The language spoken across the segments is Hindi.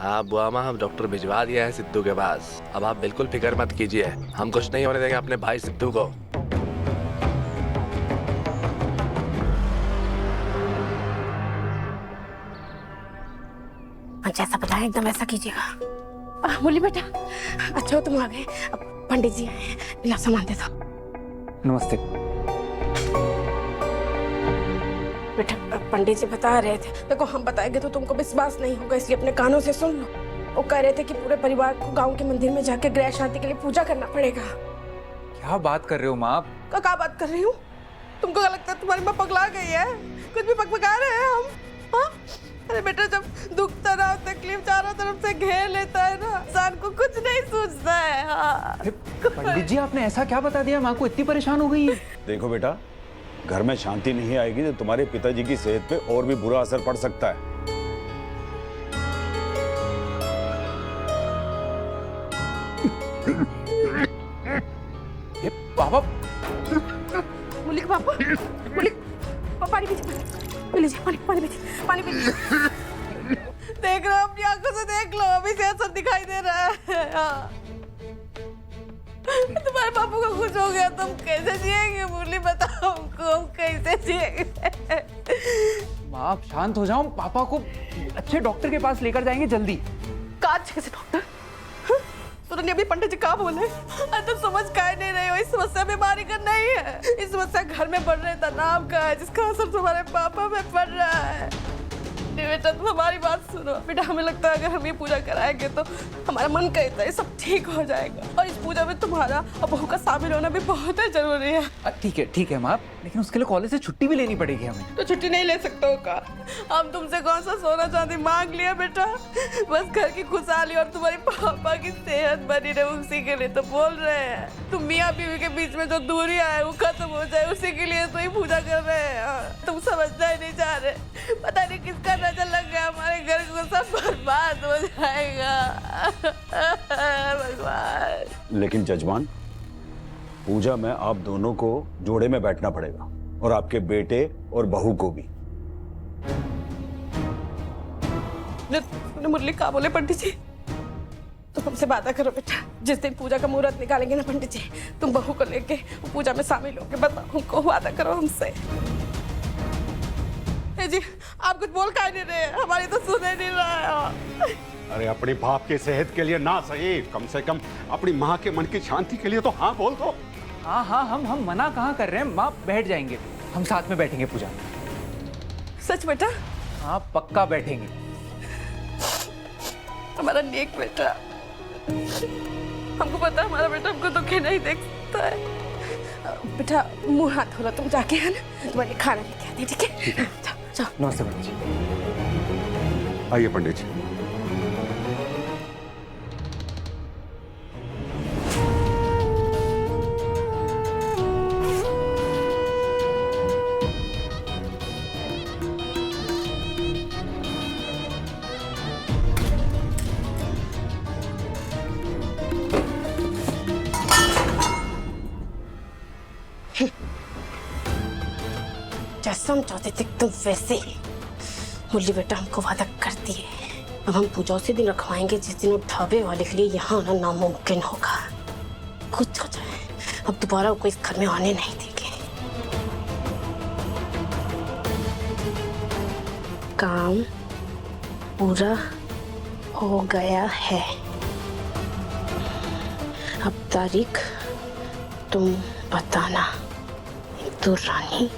हाँ बुआ माँ, हम डॉक्टर भिजवा दिया है सिद्धू के पास। अब आप बिल्कुल फिक्र मत कीजिए, हम कुछ नहीं होने देंगे अपने भाई सिद्धू को। जैसा बताया एकदम वैसा कीजिएगा। बोली बेटा, अच्छा हो तुम आ गए। अब पंडित जी आए हैं, ला सामान दे दो। नमस्ते। बेटा पंडित जी बता रहे थे, देखो हम बताएंगे तो तुमको विश्वास नहीं होगा, इसलिए अपने कानों से सुन लो। वो कह रहे थे कि पूरे परिवार को गांव के मंदिर में जाके गृह शांति के लिए पूजा करना पड़ेगा। क्या बात कर रहे हो माँ? क्या बात कर रही हूँ? तुमको क्या लगता है तुम्हारी माँ पगला गई है? कुछ भी पकपका रहे हैं हम? हाँ? अरे बेटा, जब दुख तनाव तकलीफ चारों तरफ से घेर लेता है ना, इंसान को कुछ नहीं सूझता है। हाँ। पंडित जी, आपने ऐसा क्या बता दिया माँ को इतनी परेशान हो गई है? देखो बेटा, घर में शांति नहीं आएगी तो तुम्हारे पिताजी की सेहत पे और भी बुरा असर पड़ सकता है। पापा, मुलिक पापा, मुलिक पानी पीजिए, पानी पीजिए। देख रहे हो, अपनी आंखों से देख लो, अभी से असर दिखाई दे रहा है। हाँ। तुम्हारे बापू को कुछ हो गया, तुम कैसे जिएंगे? मुरली बताओ हमको, हम कैसे जिएंगे? माँ आप शांत हो जाओ, पापा को अच्छे डॉक्टर के पास लेकर जाएंगे जल्दी। काज कैसे डॉक्टर? तुरंत अभी पंडित जी क्या बोले? तुम समझ काहे नहीं रहे हो? इस समस्या बीमारी का नहीं है, इस समस्या घर में बढ़ रहे तनाव का है, जिसका असर तुम्हारे पापा में पड़ रहा है। बेटा तुम हमारी बात सुनो। बेटा हमें लगता है अगर हम ये पूजा कराएंगे तो हमारा मन कहता है सब ठीक हो जाएगा, और इस पूजा में तुम्हारा और बहू का शामिल होना भी बहुत ही जरूरी है। ठीक है माँ, लेकिन उसके लिए कॉलेज से छुट्टी भी लेनी पड़ेगी हमें। तो छुट्टी नहीं ले सकते हो का? हम तुमसे कौन सा सोना चांदी मांग लिया बेटा? बस घर की खुशहाली और तुम्हारी पापा की सेहत बनी रहे, उसी के लिए तो बोल रहे हैं। तुम मियाँ बीवी के बीच में जो दूरी है वो खत्म हो जाए, उसी के लिए तो ही पूजा कर रहे हैं। तुम समझना ही नहीं चाह रहे। पता नहीं किसका नजर लग गया, हमारे घर को सब बर्बाद हो जाएगा। भगवान। लेकिन जजमान, पूजा में आप दोनों को जोड़े में बैठना पड़ेगा, और आपके बेटे और बहू को भी। मुरली का बोले पंडित जी? तो हमसे वादा करो बेटा, जिस दिन पूजा का मुहूर्त निकालेंगे ना पंडित जी, तुम बहू को लेके पूजा में शामिल होके बताओ हमको, वादा करो हमसे। जी आप कुछ बोल काहे नहीं रहे? हमारी तो सुने नहीं रहा है। अरे अपने बाप के सेहत के लिए ना सही, कम से कम अपनी माँ के मन की शांति के लिए तो हाँ बोल दो। हाँ, हम मना कहाँ कर रहे हैं माँ, बैठ जाएंगे, हम साथ में बैठेंगे पूजा में। सच बेटा? हाँ पक्का बैठेंगे। हमारा नेक बेटा, हमको पता है हमारा बेटा हमको दुखी नहीं देख सकता है। बेटा मुंह हाथ धो लो, तुम जाके है ना तुम्हारे खाना लेके आते, ठीक है? जाओ। नमस्ते पंडित जी। आइए पंडित जी। जैसा हम चाहते थे तुम वैसे ही मुरली बेटा हमको वादा करती है। अब हम पूजा उसी दिन रखवाएंगे जिस दिन वो ढाबे वाले के लिए यहाँ आना नामुमकिन होगा। कुछ हो जाए, अब दोबारा वो इस घर में आने नहीं देंगे। काम पूरा हो गया है। अब तारीख तुम बताना। तो रानी,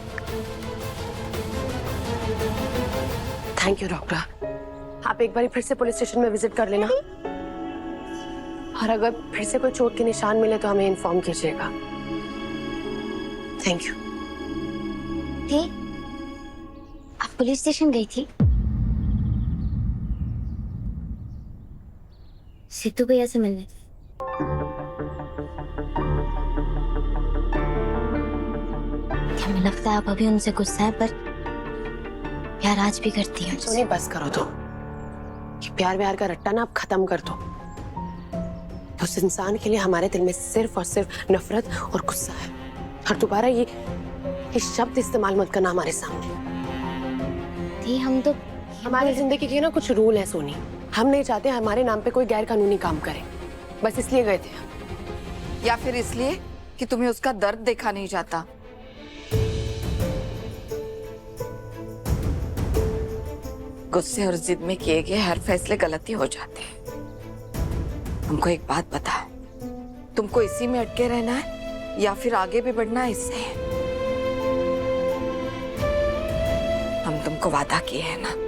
थैंक यू डॉक्टर। आप एक बार फिर से पुलिस स्टेशन में विजिट कर लेना, और अगर फिर से कोई चोट के निशान मिले तो हमें इन्फॉर्म कीजिएगा। Thank you. आप पुलिस स्टेशन गई थी? सिद्धू भैया से मिलने? क्या हमें लगता है आप अभी उनसे गुस्सा है, पर प्यार आज भी करती है। सोनी बस करो तो, ये प्यार व्यार का रट्टा ना आप खत्म कर दो। उस इंसान के लिए हमारे दिल में सिर्फ और सिर्फ नफरत और गुस्सा है, और दोबारा ये शब्द इस्तेमाल मत करना हमारे सामने। हम तो हमारी जिंदगी के ना कुछ रूल है सोनी। हम नहीं चाहते हमारे नाम पे कोई गैर कानूनी काम करे, बस इसलिए गए थे। या फिर इसलिए कि तुम्हें उसका दर्द देखा नहीं जाता। गुस्से और जिद में किए गए हर फैसले गलती हो जाते हैं। हमको एक बात बता, तुमको इसी में अटके रहना है या फिर आगे भी बढ़ना है इससे? हम तुमको वादा किए हैं ना,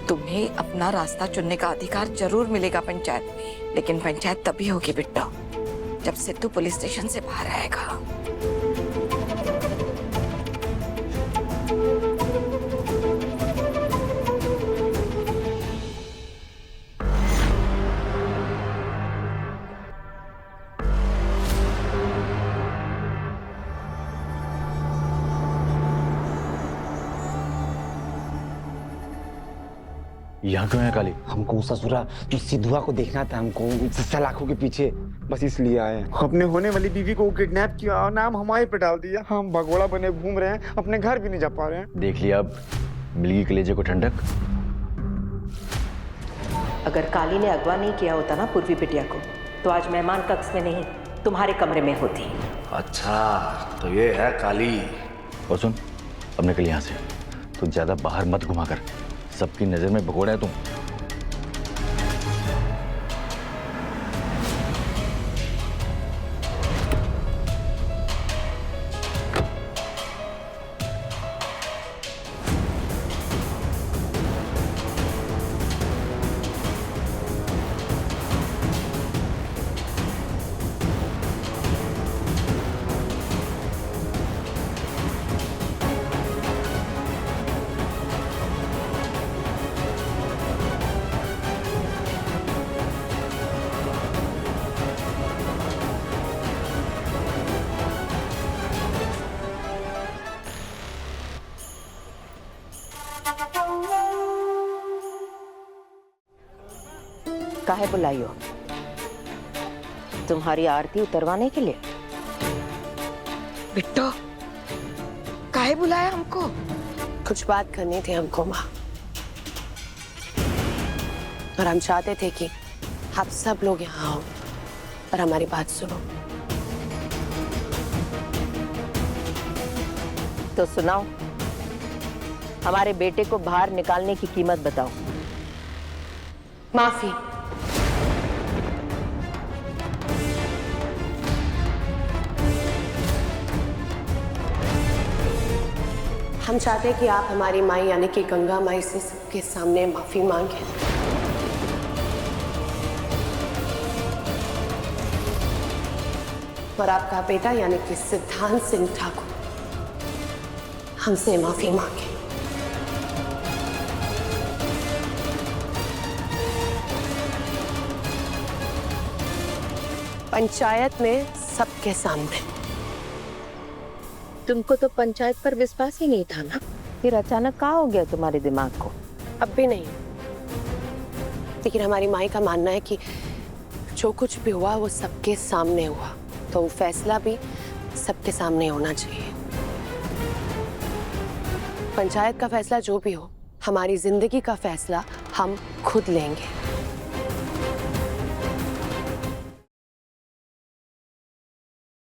तुम्हें अपना रास्ता चुनने का अधिकार जरूर मिलेगा पंचायत में, लेकिन पंचायत तभी होगी बिट्टो जब सिद्धू पुलिस स्टेशन से बाहर आएगा। यहाँ क्यों है काली? हमको ससुरा तो सिद्धुआ को देखना था, हमको सलाखों के पीछे, बस इसलिए आए हैं। अपने होने वाली बीवी को किडनैप किया और नाम हमारे पे डाल दिया। हम भगोड़ा बने घूम रहे हैं, अपने घर भी नहीं जा पा रहे हैं। देख लिया अब मिली कलेजे को ठंडक। अगर काली ने अगवा नहीं किया होता ना पूर्वी बिटिया को, तो आज मेहमान कक्ष में नहीं तुम्हारे कमरे में होती। अच्छा तो ये है काली। और सुन, अब निकल यहाँ से। तो ज्यादा बाहर मत घुमा कर, सबकी नजर में भगोड़ा है तुम। काहे बुलाई हो? तुम्हारी आरती उतरवाने के लिए? बिट्टो, काहे बुलाया हमको? कुछ बात करनी थी हमको माँ, और हम चाहते थे कि आप सब लोग यहाँ आओ और हमारी बात सुनो। तो सुनाओ, हमारे बेटे को बाहर निकालने की कीमत बताओ। माफी। हम चाहते हैं कि आप हमारी माई यानी कि गंगा माई से सबके सामने माफी मांगे। और आपका बेटा यानी कि सिद्धांत सिंह ठाकुर हमसे माफी मांगे। पंचायत में सबके सामने। तुमको तो पंचायत पर विश्वास ही नहीं था ना, फिर अचानक क्या हो गया तुम्हारे दिमाग को? अब भी नहीं, लेकिन हमारी माई का मानना है कि जो कुछ भी हुआ वो सबके सामने हुआ, तो वो फैसला भी सबके सामने होना चाहिए। पंचायत का फैसला जो भी हो, हमारी जिंदगी का फैसला हम खुद लेंगे।